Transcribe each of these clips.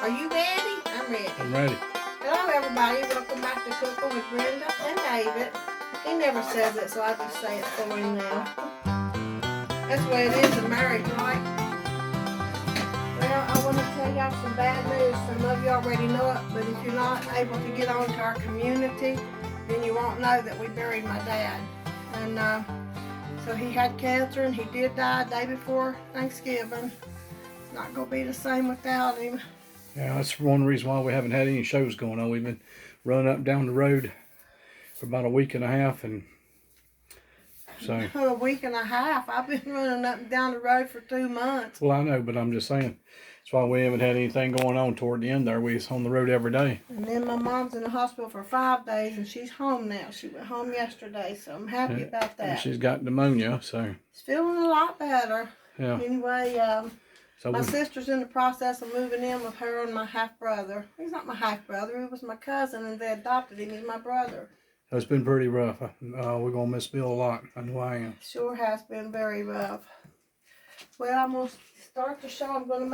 Are you ready? I'm ready. I'm ready. Hello everybody, welcome back to Cooking with Brenda and David. He never says it, so I just say it for him now. That's the way it is in marriage, right? Well, I want to tell y'all some bad news. Some of you already know it, but if you're not able to get on to our community, then you won't know that we buried my dad. And so he had cancer and he did die day before Thanksgiving. It's not going to be the same without him. Yeah, that's one reason why we haven't had any shows going on. We've been running up and down the road for about a week and a half, and so A week and a half. I've been running up and down the road for 2 months. well, I know, but I'm just saying that's why we haven't had anything going on toward the end there. We was on the road every day. And then my mom's in the hospital for 5 days, and she's home now. She went home yesterday, so I'm happy about that. And she's got pneumonia, so She's feeling a lot better. yeah. Anyway, So my sister's in the process of moving in with her and my half-brother. He's not my half-brother. He was my cousin, and they adopted him. He's my brother. it's been pretty rough. We're gonna miss Bill a lot. I know I am. Sure has been very rough. Well, I'm gonna start the show. I'm gonna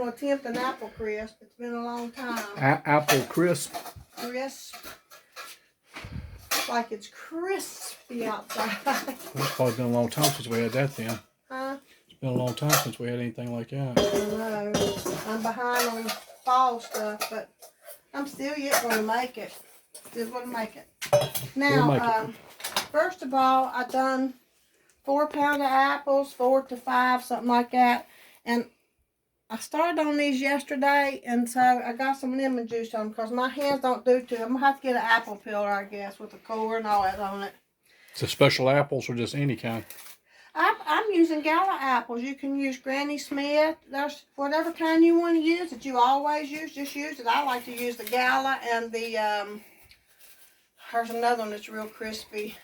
attempt an apple crisp. It's been a long time. Apple Crisp. Crisp. Like it's crispy outside. It's probably been a long time since we had that then. Huh? It's been a long time since we had anything like that. I know. I'm behind on fall stuff, but I'm still yet gonna make it. Still gonna make it. Now, first of all, I done 4 pounds of apples, 4 to 5, something like that. And I started on these yesterday, and so I got some lemon juice on them because my hands don't do too. I'm gonna have to get an apple peeler, I guess, with the core and all that on it. So special apples or just any kind? I'm using Gala apples. You can use Granny Smith. There's whatever kind you want to use that you always use. Just use it. I like to use the Gala and the there's another one that's real crispy.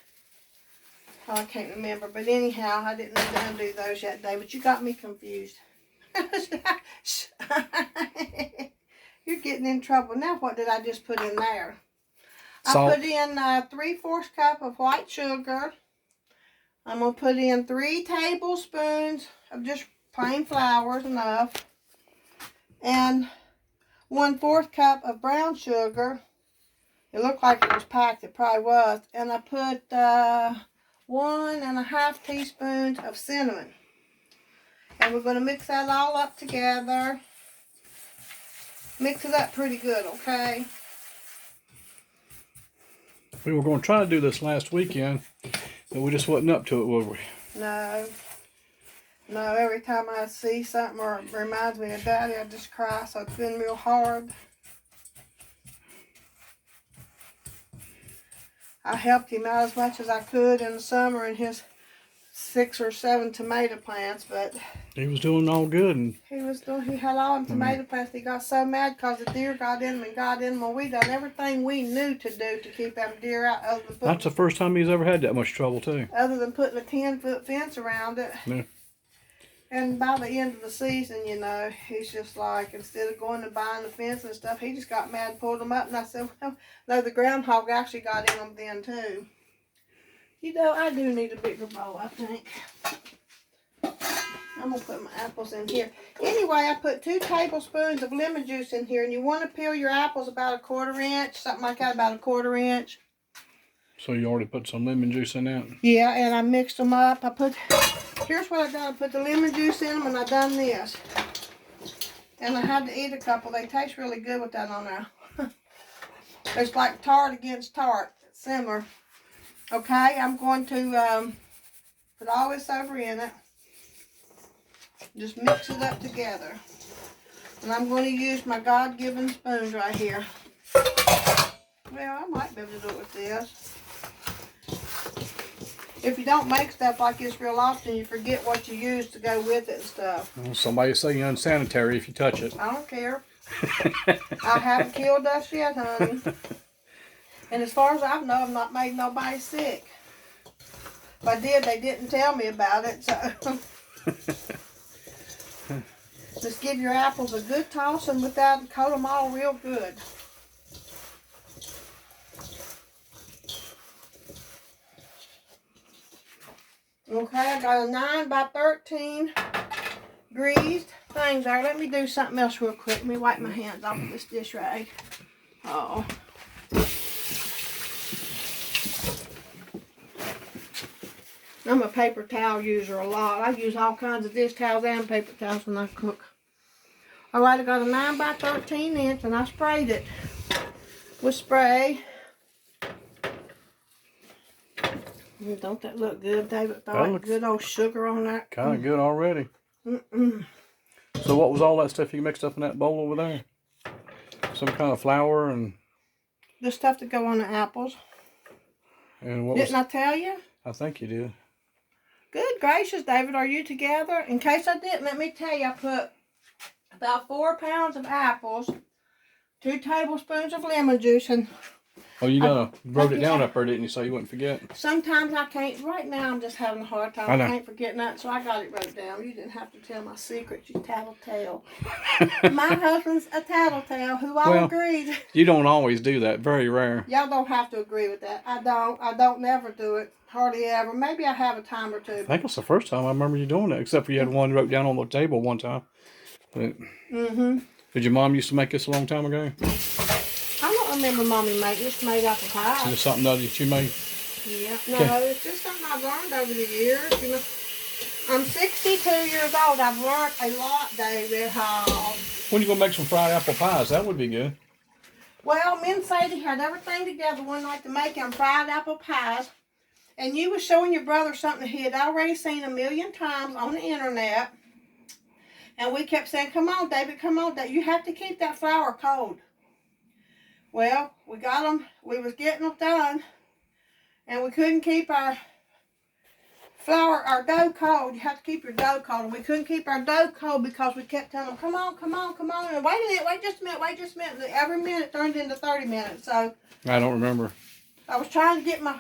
Oh, I can't remember. But anyhow, I didn't need to undo those that day. But you got me confused. You're getting in trouble. Now what did I just put in there? Salt. I put in 3/4 cup of white sugar. I'm going to put in 3 tablespoons of just plain flour, enough. And 1/4 cup of brown sugar. It looked like it was packed. It probably was. And I put 1.5 teaspoons of cinnamon. And we're going to mix that all up together. Mix it up pretty good, okay? We were going to try to do this last weekend, but we just wasn't up to it, were we? No. No, every time I see something or it reminds me of Daddy, I just cry, so it's been real hard. I helped him out as much as I could in the summer in his 6 or 7 tomato plants, but He was doing all good, and he had all them tomato plants. He got so mad because the deer got in them and got in them. Well, we done everything we knew to do to keep them deer out, that's the first time he's ever had that much trouble too. other than putting a 10-foot fence around it. Yeah. And by the end of the season, you know, he's just like, instead of going and buying the fence and stuff, he just got mad and pulled them up. And I said, well, no, the groundhog actually got in them then too. You know, I do need a bigger bowl, I think. I'm going to put my apples in here. Anyway, I put 2 tablespoons of lemon juice in here. And you want to peel your apples about 1/4 inch, something like that, about 1/4 inch. So you already put some lemon juice in that? Yeah, and I mixed them up. Here's what I done. I put the lemon juice in them, and I done this. And I had to eat a couple. They taste really good with that on there. It's like tart against tart. It's similar. Okay, I'm going to put all this over in it. Just mix it up together. And I'm going to use my God-given spoons right here. Well, I might be able to do it with this. If you don't make stuff like this real often, you forget what you use to go with it and stuff. Well, somebody say you're unsanitary if you touch it. I don't care. I haven't killed us yet, honey. And as far as I know, I've not made nobody sick. If I did, they didn't tell me about it, so. Just give your apples a good toss and with that, coat them all real good. Okay, I got a 9 by 13 greased things there. Let me do something else real quick. Let me wipe my hands off of this dish rag. Oh. I'm a paper towel user a lot. I use all kinds of dish towels and paper towels when I cook. Alright, I got a 9 by 13 inch and I sprayed it with spray. Don't that look good, David? Throw like good old sugar on that. Kind of good already. So what was all that stuff you mixed up in that bowl over there? Some kind of flour and... The stuff to go on the apples. And what Didn't I tell you? I think you did. Good gracious, David, are you together? In case I didn't, let me tell you, I put about 4 pounds of apples, 2 tablespoons of lemon juice, and... Oh, you wrote it down up there, didn't you, so you wouldn't forget? Sometimes I can't. Right now, I'm just having a hard time. I can't forget nothing, so I got it wrote down. You didn't have to tell my secrets, you tattletale. My husband's a tattletale, who all agreed. You don't always do that. Very rare. Y'all don't have to agree with that. I don't never do it. Hardly ever. Maybe I have a time or two. I think it's the first time I remember you doing that, except for you had one wrote down on the table one time. But, Did your mom used to make this a long time ago? I don't remember Mommy making this made apple pie. Is it something other that you made? Yeah. No, it's just something I've learned over the years. You know, I'm 62 years old. I've learned a lot, David. When you gonna make some fried apple pies? That would be good. Well, me and Sadie had everything together one night to make them fried apple pies. And you was showing your brother something he had already seen a million times on the internet. And we kept saying, come on, David, come on, David. You have to keep that flour cold. Well, we got them. We was getting them done. And we couldn't keep our dough cold. You have to keep your dough cold. And we couldn't keep our dough cold because we kept telling them, come on, come on, come on. And wait a minute, wait just a minute, wait just a minute. And every minute turned into 30 minutes. So I don't remember. I was trying to get my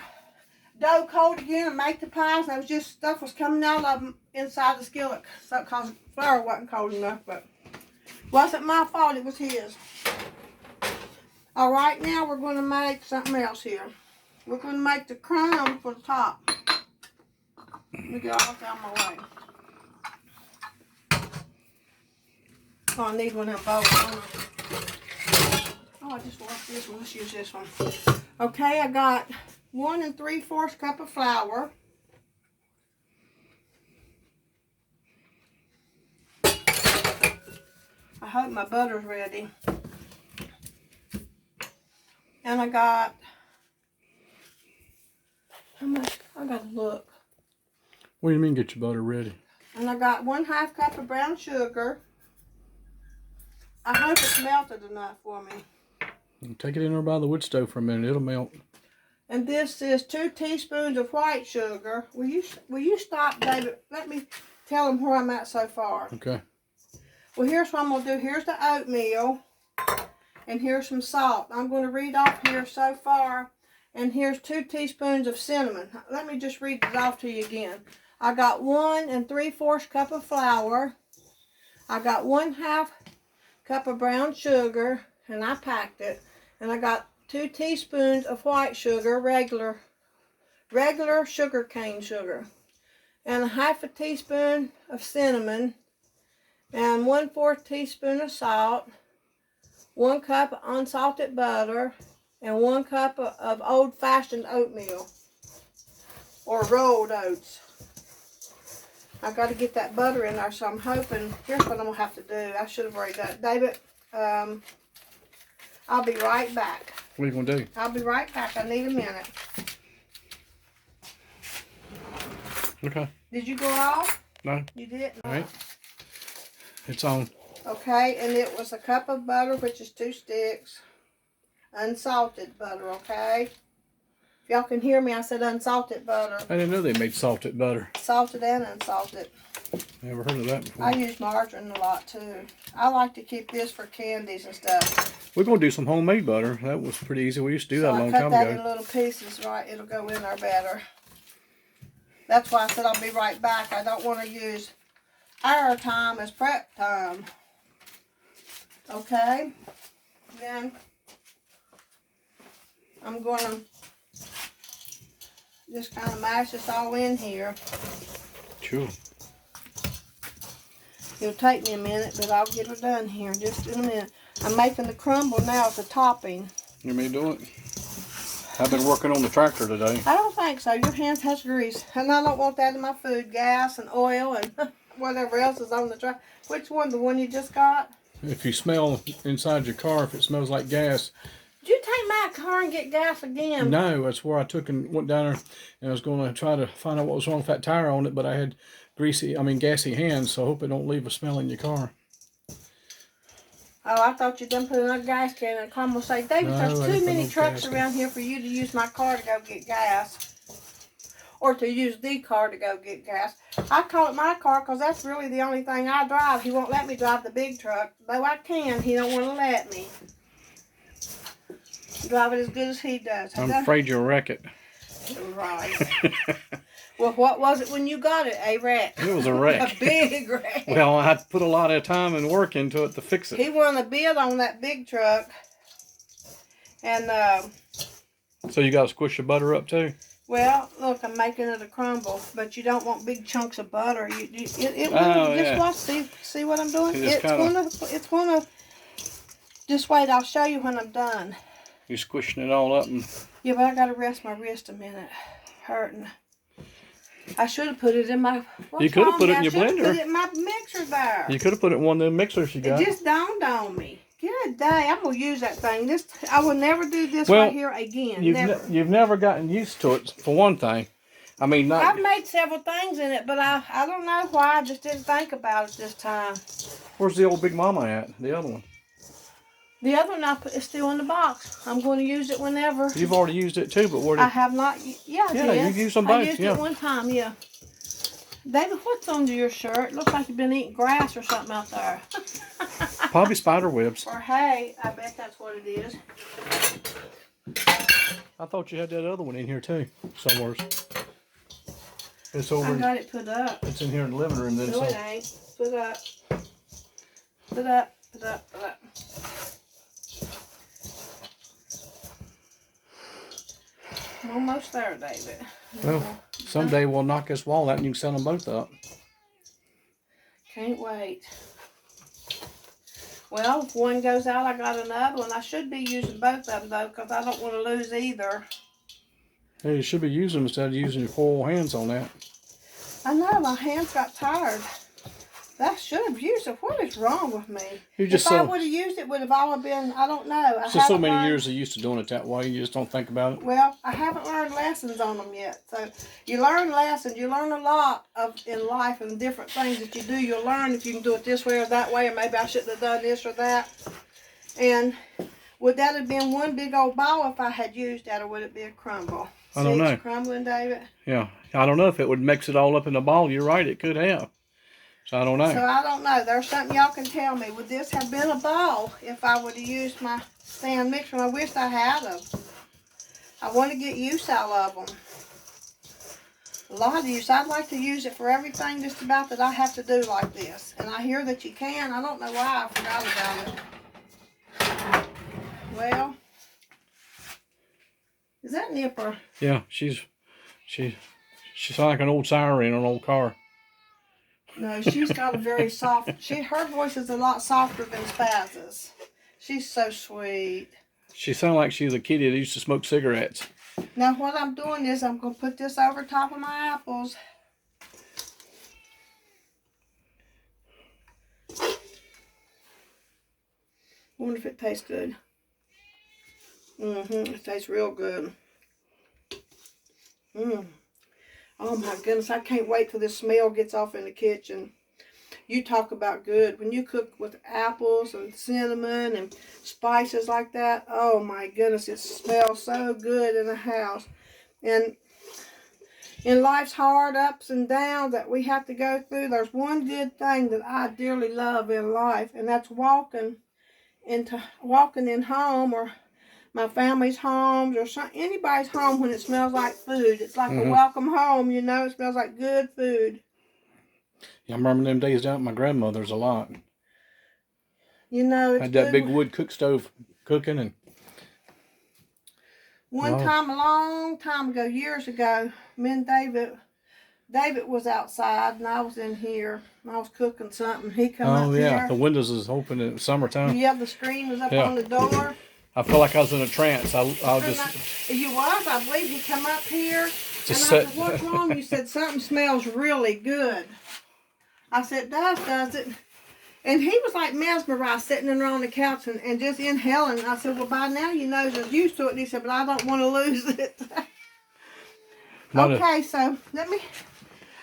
dough cold again and make the pies. And it was just stuff was coming out of them inside the skillet because the flour wasn't cold enough. But it wasn't my fault. It was his. All right, now we're going to make something else here. We're going to make the crumb for the top. Let me get all this out of my way. Oh, I need one of them bowls. Oh, I just lost this one. Let's use this one. Okay, I got 1 3/4 cup of flour. I hope my butter's ready. And I got, how much? I gotta look. What do you mean get your butter ready? And I got 1/2 cup of brown sugar. I hope it's melted enough for me. Take it in there by the wood stove for a minute. It'll melt. And this is 2 teaspoons of white sugar. Will you stop, David? Let me tell them where I'm at so far. Okay. Well, here's what I'm going to do. Here's the oatmeal. And here's some salt. I'm going to read off here so far. And here's 2 teaspoons of cinnamon. Let me just read this off to you again. I got 1 3/4 cup of flour. I got 1/2 cup of brown sugar. And I packed it. And I got 2 teaspoons of white sugar, regular sugar cane sugar. And 1/2 teaspoon of cinnamon. And 1/4 teaspoon of salt. 1 cup of unsalted butter, and 1 cup of old-fashioned oatmeal, or rolled oats. I got to get that butter in there, so I'm hoping, here's what I'm going to have to do. I should have already done it. David, I'll be right back. What are you going to do? I'll be right back. I need a minute. Okay. Did you go off? No. You didn't? All right. It's on. Okay, and it was a cup of butter, which is 2 sticks. Unsalted butter, okay? If y'all can hear me, I said unsalted butter. I didn't know they made salted butter. Salted and unsalted. Never heard of that before. I use margarine a lot, too. I like to keep this for candies and stuff. We're going to do some homemade butter. That was pretty easy. We used to do that a long time ago. I cut that ago. in little pieces, right? It'll go in there better. That's why I said I'll be right back. I don't want to use our time as prep time. Okay, then I'm going to just kind of mash this all in here. Sure. It'll take me a minute, but I'll get her done here in just in a minute. I'm making the crumble now as a topping. You may do it. I've been working on the tractor today. I don't think so. Your hands has grease. And I don't want that in my food. Gas and oil and whatever else is on the tractor. Which one? The one you just got? If you smell inside your car, if it smells like gas. Did you take my car and get gas again? No, that's where I took and went down there, and I was going to try to find out what was wrong with that tire on it, but I had gassy hands, so I hope it don't leave a smell in your car. Oh, I thought you done put another gas can in the car. I'm going to say, David, No, there's too many no trucks around here for you to use my car to go get gas. Or to use the car to go get gas. I call it my car because that's really the only thing I drive. He won't let me drive the big truck. Though I can, he don't want to let me. Drive it as good as he does. I'm afraid you'll wreck it. Right. Well, what was it when you got it? A wreck. It was a wreck. A big wreck. Well, I had to put a lot of time and work into it to fix it. He won a bid on that big truck. And, So you got to squish the butter up too? well, look, I'm making it a crumble, but you don't want big chunks of butter. It Oh, just yeah. watch, see what I'm doing? It's gonna, just wait, I'll show you when I'm done. You're squishing it all up. And Yeah, but I gotta rest my wrist a minute. Hurting. I should have put it in my, You could have put it in your I should have blender. put it in my mixer there. you could have put it in one of them mixers you got. It just dawned on me. Good day. I'm gonna use that thing. I will never do this Well, right here again. You've never gotten used to it, for one thing. I mean, not. I've made several things in it, but I don't know why. I just didn't think about it this time. Where's the old Big Mama at? The other one. The other one is still in the box. I'm going to use it whenever. You've already used it too, but where I did? have not. Yeah, Yeah, you've used them I both, used yeah. it one time. Yeah. David, what's under your shirt? Looks like you've been eating grass or something out there. Probably spider webs. Or hay. I bet that's what it is. I thought you had that other one in here too, somewhere. It's over. I got it put up. It's in here in the living room. Then No, it so. ain't. Put up. Put up. Put up. Put up. I'm almost there, David. Well, someday we'll knock this wall out and you can set them both up. Can't wait. Well, if one goes out, I got another one. I should be using both of them, though, because I don't want to lose either. Hey, you should be using them instead of using your poor hands on that. I know, my hands got tired. I should have used it. What is wrong with me? You just if I so, would have used it, would have all been, I don't know. it's just so many years of used to doing it that way, you just don't think about it. Well, I haven't learned lessons on them yet. So you learn lessons. You learn a lot in life and different things that you do. You'll learn if you can do it this way or that way, or maybe I shouldn't have done this or that. And would that have been one big old ball if I had used that, or would it be a crumble? I don't know. It's crumbling, David. Yeah, I don't know if it would mix it all up in a ball. You're right, it could have. So I don't know. So I don't know. There's something y'all can tell me. Would this have been a ball if I would have used my stand mixer? I wish I had them. I want to get use out of them. A lot of use. I'd like to use it for everything just about that I have to do like this. And I hear that you can. I don't know why I forgot about it. Well, is that Nipper? Yeah, she sounds like an old siren in an old car. No, she's got a very soft. Her voice is a lot softer than Spaz's. She's so sweet. She sounds like she's a kitty that used to smoke cigarettes. Now what I'm doing is I'm going to put this over top of my apples. Wonder if it tastes good. It tastes real good. Oh my goodness, I can't wait till this smell gets off in the kitchen. You talk about good. When you cook with apples and cinnamon and spices like that, oh my goodness, it smells so good in the house. And in life's hard ups and downs that we have to go through, there's one good thing that I dearly love in life, and that's walking in home or my family's homes or anybody's home when it smells like food. It's like a welcome home, you know. It smells like good food. Yeah, I remember them days down at my grandmother's a lot. You know, it's had that good. big wood cook stove cooking and. One time, a long time ago, years ago, me and David David was outside and I was in here. I was cooking something. He come up yeah, here. the windows is open in summertime. Yeah, the screen was up on the door. I feel like I was in a trance. I'll You was, I believe he come up here. Just and I said, what's wrong? You said, something smells really good. I said, does it? And he was like mesmerized sitting there on the couch and just inhaling. I said, well, by now your nose is used to it. And he said, but I don't want to lose it. Okay, so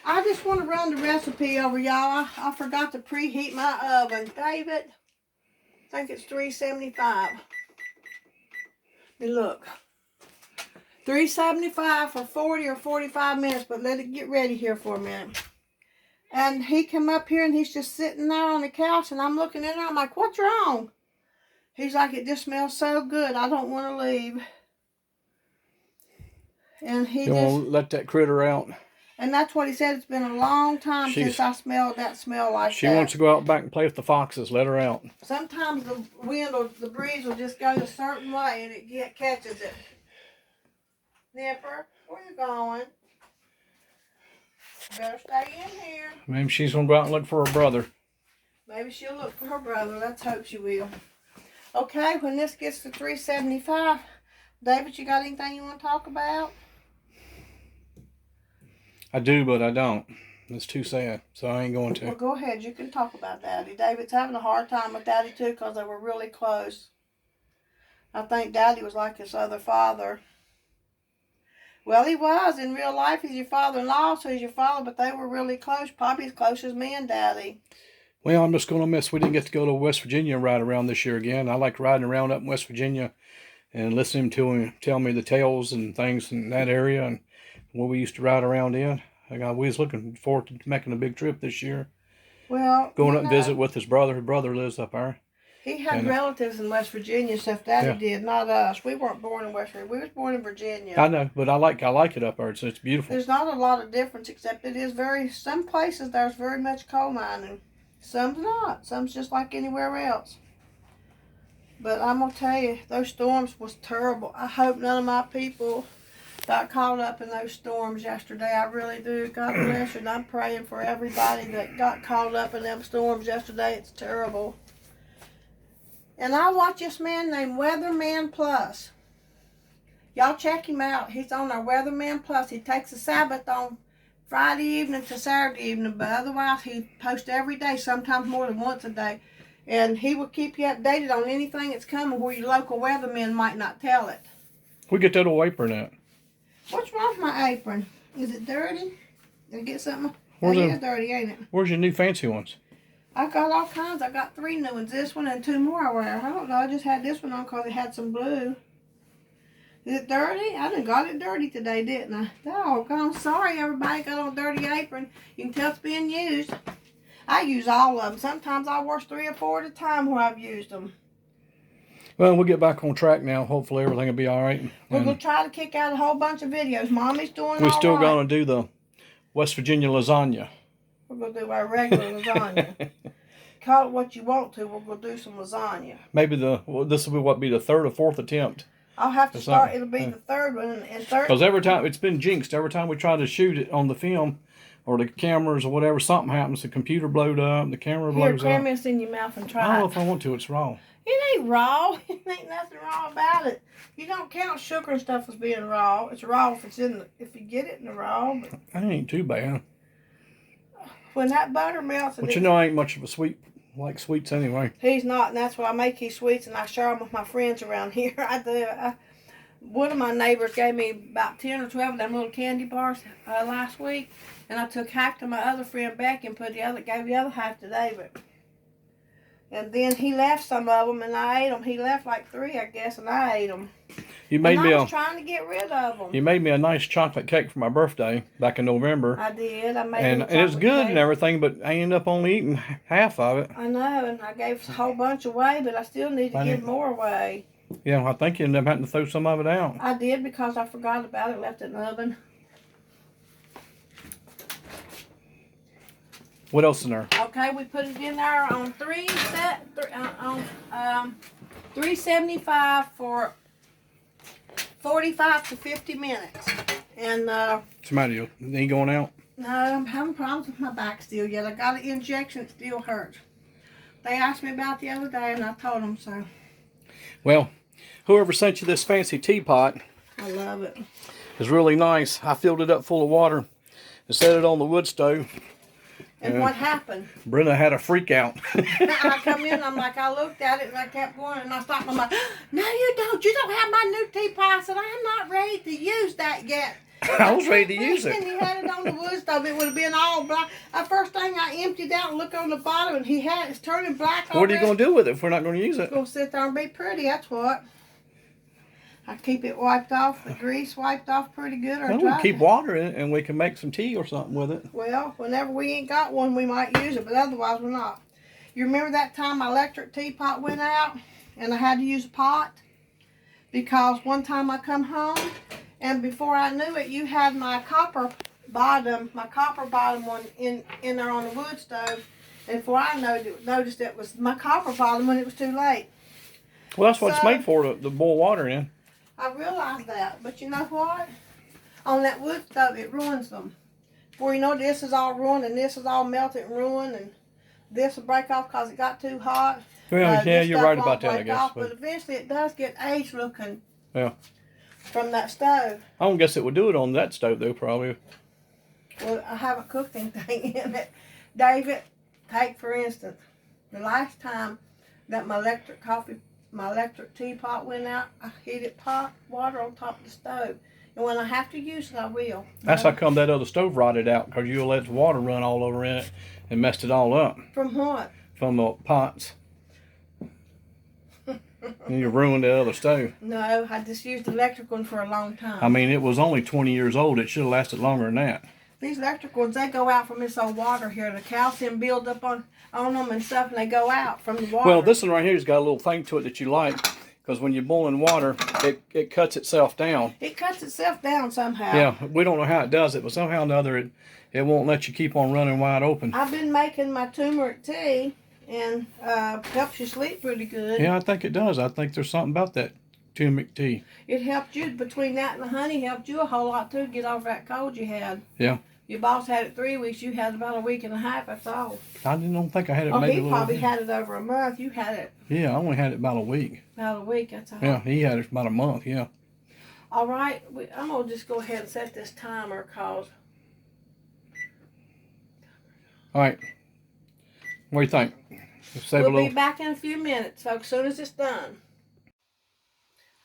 I just want to run the recipe over y'all. I forgot to preheat my oven. David, I think it's 375. And look, 375 for 40 or 45 minutes, but let it get ready here for a minute. And he come up here and he's just sitting there on the couch and I'm looking in there. I'm like, what's wrong? He's like, it just smells so good. I don't want to leave. And he you want to let that critter out. And that's what he said. It's been a long time since I smelled that smell like that. She wants to go out back and play with the foxes. Let her out. Sometimes the wind or the breeze will just go a certain way and it catches it. Nipper, where you going? Better stay in here. Maybe she's going to go out and look for her brother. Maybe she'll look for her brother. Let's hope she will. Okay, when this gets to 375, David, you got anything you want to talk about? I do, but I don't. It's too sad, so I ain't going to. Well, go ahead. You can talk about Daddy. David's having a hard time with Daddy, too, because they were really close. I think Daddy was like his other father. Well, he was. In real life, he's your father-in-law, so he's your father, but they were really close. Probably as close as me and Daddy. Well, I'm just going to miss. We didn't get to go to West Virginia and ride around this year again. I like riding around up in West Virginia and listening to him tell me the tales and things in that area and where we used to ride around in. We was looking forward to making a big trip this year. Well, going up and visit with his brother. His brother lives up there. He had relatives in West Virginia, stuff Daddy did, not us. We weren't born in West Virginia. We was born in Virginia. I know, but I like it up there. It's beautiful. There's not a lot of difference, except it is some places there's very much coal mining. Some's not. Some's just like anywhere else. But I'm going to tell you, those storms was terrible. I hope none of my people got caught up in those storms yesterday. I really do. God bless you. And I'm praying for everybody that got caught up in them storms yesterday. It's terrible. And I watch this man named Weatherman Plus. Y'all check him out. He's on our Weatherman Plus. He takes a Sabbath on Friday evening to Saturday evening, but otherwise he posts every day, sometimes more than once a day. And he will keep you updated on anything that's coming where your local weathermen might not tell it. We get that old apron out. What's wrong with my apron? Is it dirty? Did I get something? It's dirty, ain't it? Where's your new fancy ones? I got all kinds. I got 3 new ones. This one and 2 more I wear. I don't know. I just had this one on because it had some blue. Is it dirty? I done got it dirty today, didn't I? Oh, I'm sorry, everybody got on a dirty apron. You can tell it's being used. I use all of them. Sometimes I wash 3 or 4 at a time where I've used them. Well, we'll get back on track now. Hopefully everything will be all right. We're going to try to kick out a whole bunch of videos. Mommy's doing all right. We're still going to do the West Virginia lasagna. We're going to do our regular lasagna. Call it what you want to. We're going to do some lasagna. Maybe this will be the 3rd or 4th attempt. I'll have to start. It'll be the 3rd one. Because every time, it's been jinxed. Every time we try to shoot it on the film or the cameras or whatever, something happens. The computer blowed up, the camera blows up. Here, cram this in your mouth and try it. I don't know if I want to. It's raw. It ain't raw. It ain't nothing raw about it. You don't count sugar and stuff as being raw. It's raw if if you get it in the raw. But that ain't too bad. When that butter melts, but you know, I ain't much of a like sweets anyway. He's not, and that's why I make his sweets and I share them with my friends around here. I do. One of my neighbors gave me about 10 or 12 of them little candy bars last week, and I took half to my other friend Becky and gave the other half to David. And then he left some of them, and I ate them. He left like 3, I guess, and I ate them. I was trying to get rid of them. You made me a nice chocolate cake for my birthday back in November. I did. I made and it's good and everything, but I ended up only eating half of it. I know, and I gave a whole bunch away, but I still need to give more away. Yeah, I think you ended up having to throw some of it out. I did because I forgot about it, left it in the oven. What else in there? Okay, we put it in there on 375 for 45 to 50 minutes. And Somebody, he going out? No, I'm having problems with my back still yet. I got an injection, it still hurts. They asked me about it the other day and I told them so. Well, whoever sent you this fancy teapot, I love it. is really nice. I filled it up full of water and set it on the wood stove. And what happened? Brenda had a freak out. I come in, I looked at it and I kept going and I stopped. I'm like, no, you don't. You don't have my new teapot. I said, I'm not ready to use that yet. I was ready to use it. And he had it on the wood stove. It would have been all black. The first thing I emptied out and looked on the bottom and it's turning black already. What are you going to do with it if we're not going to use it? It's going to sit there and be pretty, that's what. I keep it wiped off, the grease wiped off pretty good. Well, we keep water in it and we can make some tea or something with it. Well, whenever we ain't got one, we might use it, but otherwise we're not. You remember that time my electric teapot went out and I had to use a pot? Because one time I come home and before I knew it, you had my copper bottom one in there on the wood stove. And before I noticed it was my copper bottom when it was too late. Well, that's what it's made for, to boil water in. I realized that, but you know what? On that wood stove, it ruins them. Before you know, this is all ruined, and this is all melted and ruined, and this will break off because it got too hot. Well, yeah, you're right about that, I guess. But eventually, it does get aged looking. Yeah. From that stove. I don't guess it would do it on that stove, though, probably. Well, I haven't cooked anything in it. David, take for instance, the last time that my electric teapot went out, I heated water on top of the stove. And when I have to use it, I will. That's how come that other stove rotted out, because you let the water run all over in it and messed it all up. From what? From the pots. And you ruined the other stove. No, I just used the electric one for a long time. I mean, it was only 20 years old. It should have lasted longer than that. These electric ones, they go out from this old water here. The calcium builds up on them and stuff, and they go out from the water. Well, this one right here has got a little thing to it that you like, because when you're boiling water, it cuts itself down. It cuts itself down somehow. Yeah, we don't know how it does it, but somehow or another it won't let you keep on running wide open. I've been making my turmeric tea, and helps you sleep pretty good. Yeah, I think it does. I think there's something about that turmeric tea. It helped you, between that and the honey, helped you a whole lot too, get over that cold you had. Yeah. Your boss had it 3 weeks, you had about a week and a half, that's all. I don't think I had it maybe he probably had it over a month. You had it. Yeah, I only had it about a week. About a week, that's all. Yeah, he had it about a month, yeah. All right, I'm going to just go ahead and set this timer, cause... All right. What do you think? We'll be back in a few minutes, folks, as soon as it's done.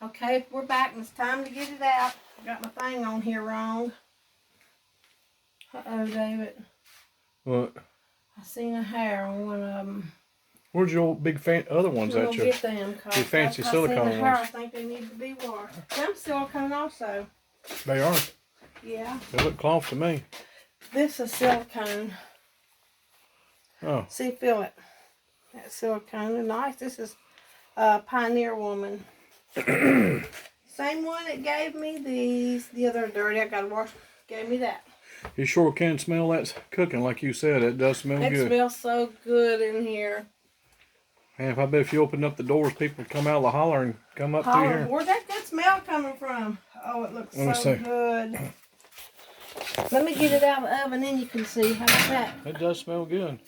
Okay, we're back and it's time to get it out. I got my thing on here wrong. Uh-oh, David. What? I seen a hair on one of them. Where's your big other ones We'll that you? get them. Your fancy silicone I seen the hair, I ones. think they need to be washed. Them silicone also. They are. Yeah. They look cloth to me. This is silicone. Oh. See, feel it. That silicone, nice. This is Pioneer Woman. Same one that gave me these. The other dirty, I gotta wash. Gave me that. You sure can smell that cooking, like you said. It does smell good. It smells so good in here. And I bet if you opened up the doors, people would come out of the holler and come up through here. Where's that good smell coming from? Oh, it looks so good. Let me get it out of the oven, then you can see. How about that? It does smell good.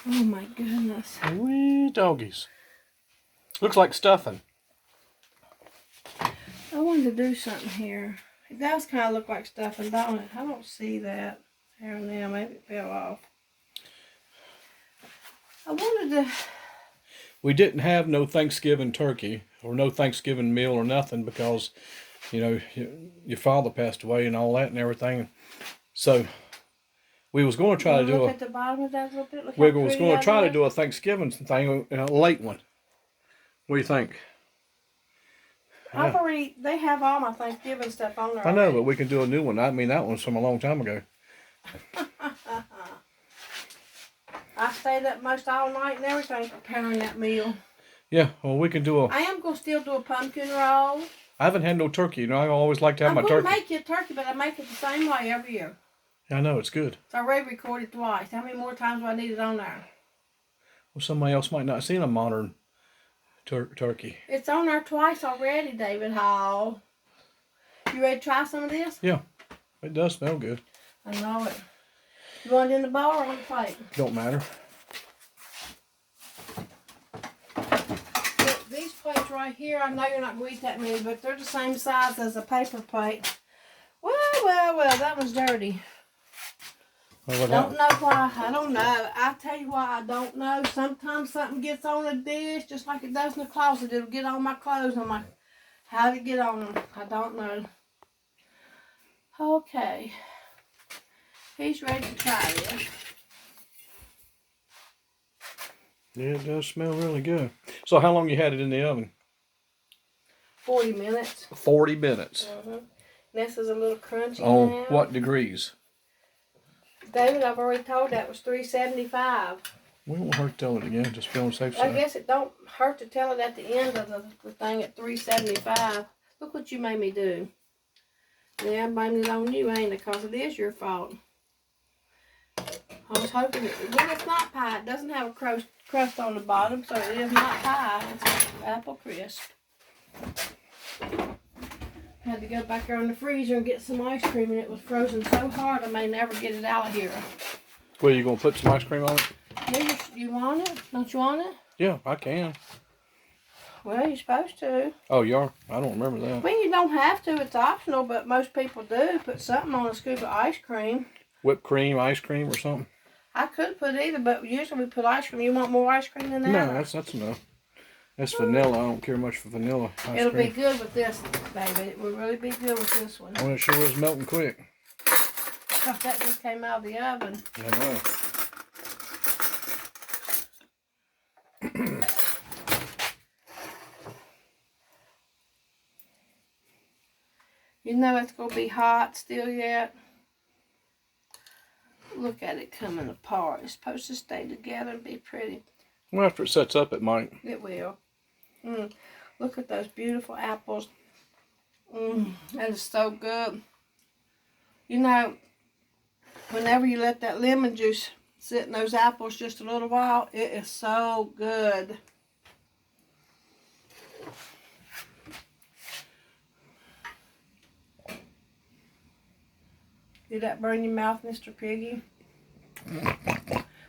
Oh my goodness. Wee doggies. Looks like stuffing. I wanted to do something here. It does kind of look like stuffing, don't it? I don't see that. Here now, maybe it fell off. I wanted to... We didn't have no Thanksgiving turkey or no Thanksgiving meal or nothing because, you know, your father passed away and all that and everything. So we was going to try to do look at the bottom of that a little bit. Look we was going to try to do a Thanksgiving thing, a late one. What do you think? I've already, they have all my Thanksgiving stuff on there. I know, but we can do a new one. I mean, that one's from a long time ago. I stayed up most all night and everything preparing that meal. Yeah, well, we can do a... I am going to still do a pumpkin roll. I haven't had no turkey. You know, I always like to have my turkey. I'm going to make you a turkey, but I make it the same way every year. I know, it's good. It's already recorded twice. How many more times do I need it on there? Well, somebody else might not have seen a modern turkey. It's on there twice already, David Hall. You ready to try some of this? Yeah, it does smell good. I know it. You want it in the bowl or on the plate? Don't matter. Look, these plates right here, I know you're not going to eat that many, but they're the same size as a paper plate. Well, that was dirty. Well, Don't know why. I don't know. I tell you why I don't know. Sometimes something gets on a dish, just like it does in the closet. It'll get on my clothes. I'm like, how did it get on them? I don't know. Okay. He's ready to try this. Yeah, it does smell really good. So how long you had it in the oven? 40 minutes. 40 minutes. This is a little crunchy On now. what degrees? David, I've already told that was 375. We won't hurt to tell it again, just be on the safe I side. guess it don't hurt to tell it at the end of the thing at 375. Look what you made me do. Yeah, I'm blaming it on you, ain't it? Because it is your fault. I was hoping well, it's not pie. It doesn't have a crust on the bottom, so it is not pie. It's apple crisp. Had to go back there in the freezer and get some ice cream, and it was frozen so hard I may never get it out of here. Well, you gonna put some ice cream on it? Yeah, you want it? Don't you want it? Yeah, I can. Well, you're supposed to. Oh, you are? I don't remember that. Well, you don't have to. It's optional, but most people do. Put something on a scoop of ice cream. Whipped cream, ice cream, or something? I could put either, but usually we put ice cream. You want more ice cream than that? No, that's enough. That's vanilla. I don't care much for vanilla ice It'll cream. be good with this, baby. It will really be good with this one. Well, it sure is melting quick. Because that just came out of the oven. I know. You know it's going to be hot still yet. Look at it coming apart. It's supposed to stay together and be pretty. Well, after it sets up, it might. It will. Look at those beautiful apples. That is so good. You know, whenever you let that lemon juice sit in those apples just a little while, it is so good. Did that burn your mouth, Mr. Piggy?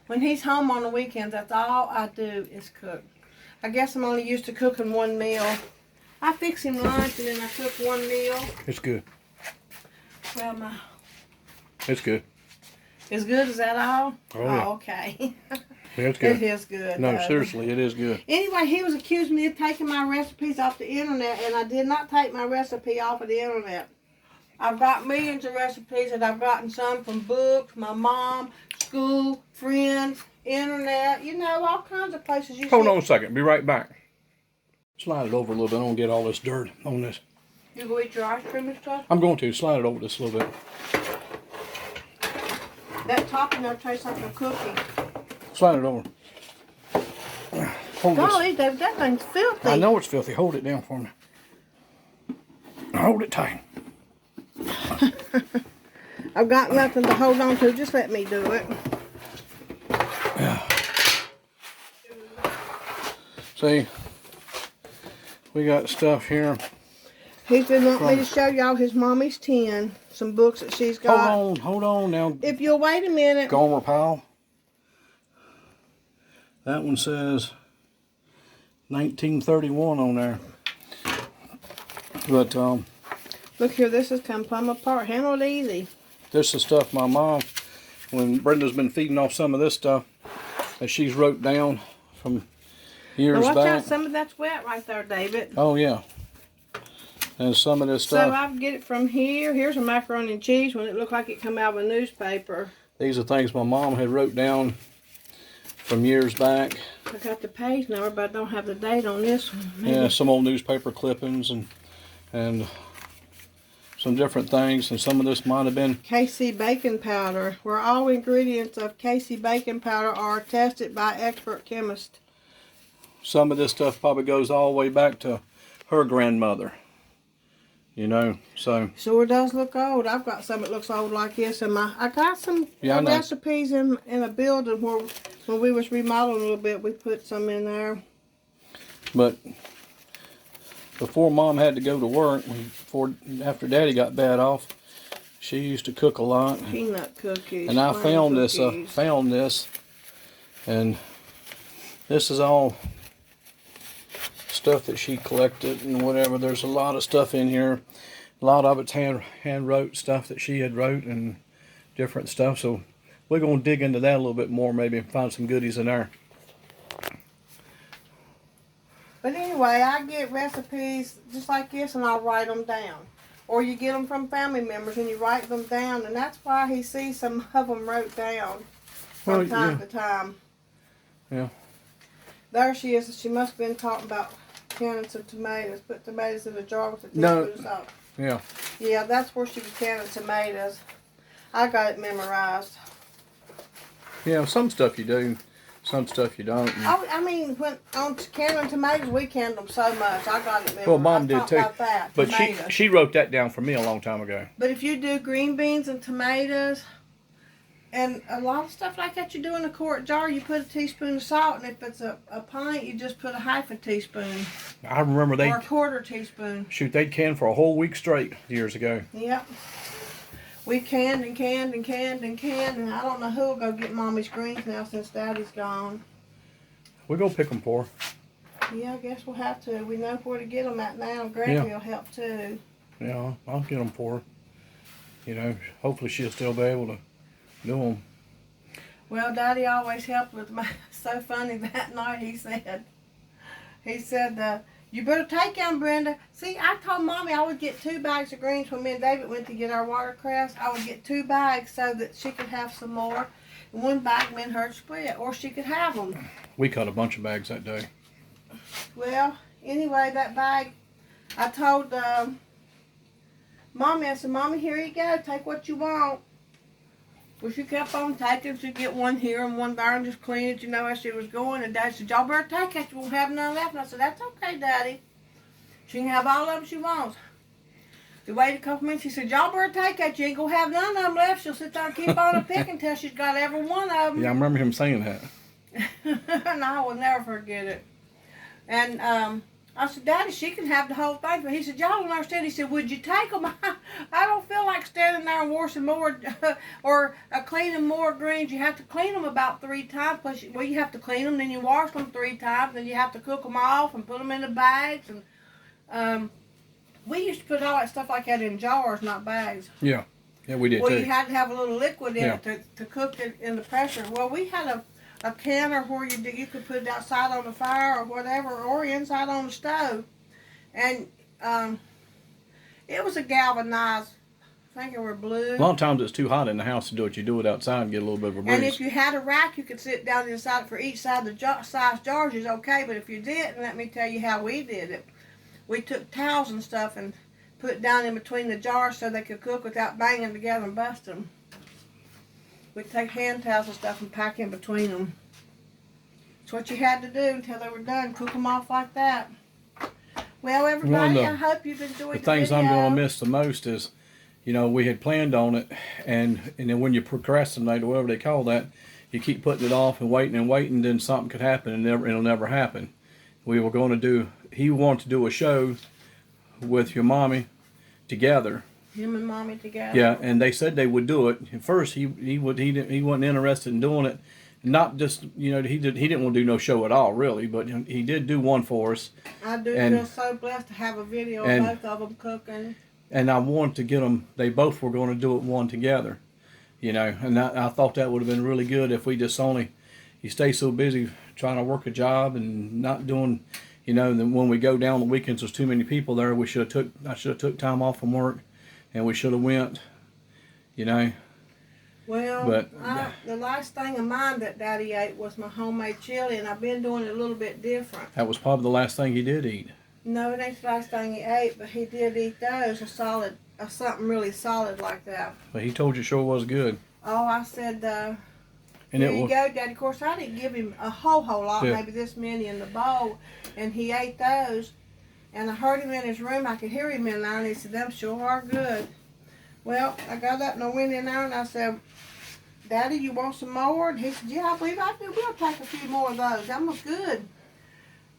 When he's home on the weekends, that's all I do is cook. I guess I'm only used to cooking one meal. I fix him lunch and then I cook one meal. It's good. Well, It's good. as good as that all? Oh, yeah. Okay. Yeah, it's good. It is good. No, though. seriously, it is good. Anyway, he was accusing me of taking my recipes off the internet, and I did not take my recipe off of the internet. I've got millions of recipes, and I've gotten some from books, my mom, school, friends, internet, you know, all kinds of places. Hold on a second. Be right back. Slide it over a little bit. I don't get all this dirt on this. You go eat your ice cream and stuff? I'm going to. Slide it over just a little bit. That topping there tastes like a cookie. Slide it over. Hold Golly, this. David, that thing's filthy. I know it's filthy. Hold it down for me. Hold it tight. I've got nothing to hold on to. Just let me do it. Yeah. See, we got stuff here. He's been wanting me to show y'all his mommy's 10. Some books that she's got. Hold on now. If you'll wait a minute. Gomer Powell. That one says 1931 on there. But Look here, this has come plumb apart. Handle it easy. this is stuff my mom, when Brenda's been feeding off some of this stuff that she's wrote down from years Now watch back. out, some of that's wet right there, David. Oh yeah. And some of this So stuff. I get it from here. Here's a macaroni and cheese when it looked like it come out of a newspaper. These are things my mom had wrote down from years back. I got the page number, but I don't have the date on this one. Maybe. Yeah, some old newspaper clippings and some different things, and some of this might have been. KC baking powder, where all ingredients of KC baking powder are tested by expert chemists. Some of this stuff probably goes all the way back to her grandmother. You know, so. Sure does look old. I've got some that looks old like this, and I got some recipes in a building where when we was remodeling a little bit, we put some in there. But before Mom had to go to work, after Daddy got bad off, she used to cook a lot. Peanut cookies. And I found this, and this is all stuff that she collected and whatever. There's a lot of stuff in here. A lot of it's hand wrote stuff that she had wrote and different stuff. So we're gonna dig into that a little bit more, maybe, and find some goodies in there. But anyway, I get recipes just like this and I'll write them down. Or you get them from family members and you write them down. And that's why he sees some of them wrote down from time to time. Yeah. There she is. She must have been talking about canning some tomatoes. Put tomatoes in a jar with a teaspoon of salt. Yeah. Yeah, that's where she was canning tomatoes. I got it memorized. Yeah, some stuff you do, some stuff you don't. Oh, I mean, when on canning tomatoes, we canned them so much. I got it memorized. Well, Mom did too. About that, but tomatoes. she wrote that down for me a long time ago. But if you do green beans and tomatoes, and a lot of stuff like that you do in a quart jar, you put a teaspoon of salt, and if it's a pint, you just put a half a teaspoon. I remember or a quarter teaspoon. Shoot, they'd can for a whole week straight years ago. Yep. We canned and canned and canned and canned, and I don't know who'll go get Mommy's greens now since Daddy's gone. We'll go pick them for her. Yeah, I guess we'll have to. We know where to get them at now. Granny will help too. Yeah, I'll get them for her. You know, hopefully she'll still be able to do them. Well, Daddy always helped with my. So funny that night he said, you better take them, Brenda. See, I told Mommy I would get 2 bags of greens when me and David went to get our watercress. I would get 2 bags so that she could have some more. And 1 bag me and her split, or she could have them. We cut a bunch of bags that day. Well, anyway, that bag, I told Mommy, I said, Mommy, here you go. Take what you want. Well, she kept on taking. She'd get 1 here and 1 there and just clean it, you know, as she was going. And Daddy said, y'all better take it. You won't have none left. And I said, that's okay, Daddy. She can have all of them she wants. She waited a couple minutes. She said, y'all better take that. You ain't going to have none of them left. She'll sit there and keep on picking until she's got every one of them. Yeah, I remember him saying that. And I will never forget it. And I said, Daddy, she can have the whole thing. But he said, y'all don't understand. He said, would you take them? I don't feel like standing there and washing more or cleaning more greens. You have to clean them about 3 times. Plus, you have to clean them, then you wash them 3 times. Then you have to cook them off and put them in the bags. And we used to put all that stuff like that in jars, not bags. Yeah, we did too. Well, you had to have a little liquid in it to cook it in the pressure. Well, we had a canner where you could put it outside on the fire or whatever, or inside on the stove. And it was a galvanized, I think it were blue. A lot of times it's too hot in the house to do it. You do it outside and get a little bit of a breeze. And if you had a rack, you could sit down inside for each side of the size jars is okay. But if you didn't, let me tell you how we did it. We took towels and stuff and put it down in between the jars so they could cook without banging together and busting them. We'd take hand towels and stuff and pack in between them. That's what you had to do until they were done. Cook them off like that. Well, everybody, I hope you've enjoyed the things video. I'm going to miss the most is, you know, we had planned on it, and then when you procrastinate or whatever they call that, you keep putting it off and waiting, then something could happen and it'll never happen. We were going to do, he wanted to do a show with your mommy together. Him and Mommy together. Yeah, and they said they would do it. At first, he wasn't interested in doing it. Not just, you know, he didn't want to do no show at all, really, but he did do one for us. I do feel so blessed to have a video of both of them cooking. And I wanted to get them, they both were going to do it one together, you know, and I thought that would have been really good if we just you stay so busy trying to work a job and not doing, you know, then when we go down the weekends, there's too many people there, I should have took time off from work, and we should have went, you know. Well, the last thing of mine that Daddy ate was my homemade chili, and I've been doing it a little bit different. That was probably the last thing he did eat. No, it ain't the last thing he ate, but he did eat those, something really solid like that. But he told you sure was good. Oh, I said, here you go, Daddy. Of course, I didn't give him a whole lot, maybe this many in the bowl, and he ate those. And I heard him in his room. I could hear him in there, and he said, them sure are good. Well, I got up and I went in there and I said, Daddy, you want some more? And he said, yeah, I believe I do. We'll take a few more of those. That was good.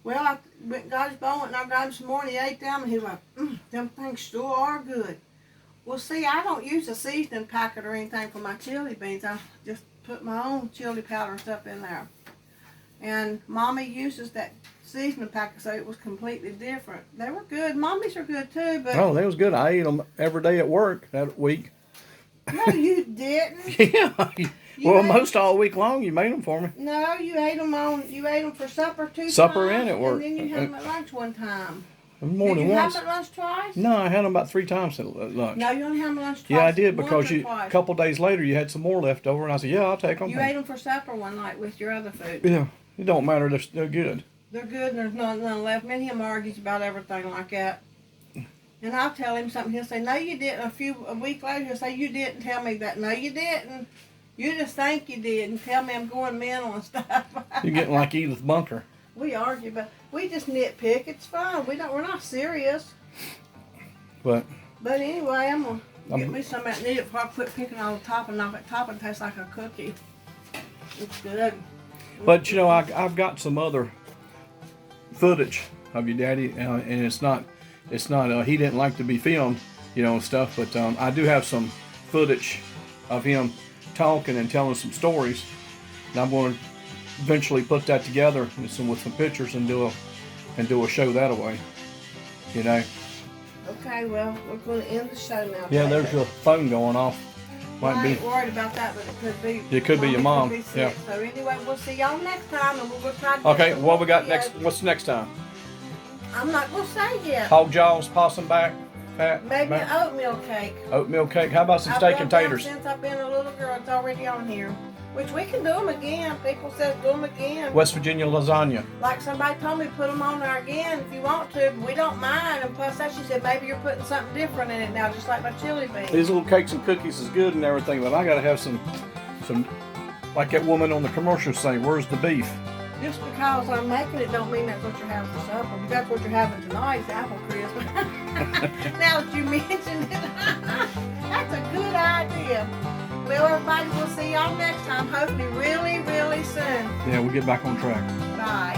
Well, I went and got his bone and I got him some more and he ate them and he was like, them things still are good. Well, see, I don't use a seasoning packet or anything for my chili beans. I just put my own chili powder and stuff in there. And Mommy uses that seasoning packet, so it was completely different. They were good. Mommy's are good too, but... Oh, they was good. I ate them every day at work that week. No, you didn't. Yeah. You ate, most all week long you made them for me. No, you ate them for supper 2 times. Supper and at work. And then you had them at lunch 1 time. More did than you once. have them at lunch twice? No, I had them about 3 times at lunch. No, you only had them at lunch twice. Yeah, I did Once because or a twice. couple days later you had some more left over, and I said, "Yeah, I'll take them." You ate them for supper one night with your other food. Yeah, it don't matter. They're good. They're good and there's none left. Me and him argues about everything like that. And I'll tell him something. He'll say, no, you didn't. A week later, he'll say, you didn't tell me that. No, you didn't. You just think you did and tell me I'm going mental and stuff. You're getting like Edith Bunker. We argue, but we just nitpick. It's fine. We're not serious. But Anyway, I'm going to get me some of that knit before I quit picking on the top and knock that top and taste like a cookie. It's good. But you know, I've got some other footage of your daddy, and it's not. He didn't like to be filmed, you know, and stuff. But I do have some footage of him talking and telling some stories, and I'm going to eventually put that together with some pictures and do a show that way. You know. Okay, well, we're going to end the show now. Yeah, there's your phone going off. Might I be. ain't worried about that, but it could be. It could be your mom. Could be sick. Yeah. So anyway, we'll see y'all next time, and we'll try to. Okay, what we got next? What's next time? I'm not gonna say yet. Hog jaws, possum back, fat. Maybe back. an oatmeal cake. Oatmeal cake. How about some I've steak done and them taters? Since I've been a little girl, it's already on here. Which we can do them again. People said do them again. West Virginia lasagna. Like somebody told me, put them on there again if you want to. But we don't mind. And plus, that she said maybe you're putting something different in it now, just like my chili beans. These little cakes and cookies is good and everything, but I gotta have some, like that woman on the commercial saying, "Where's the beef?" Just because I'm making it don't mean that's what you're having for supper. But that's what you're having tonight, is apple crisp. Now that you mentioned it, that's a good idea. Well, everybody, we'll see y'all next time. Hopefully really, really soon. Yeah, we'll get back on track. Bye.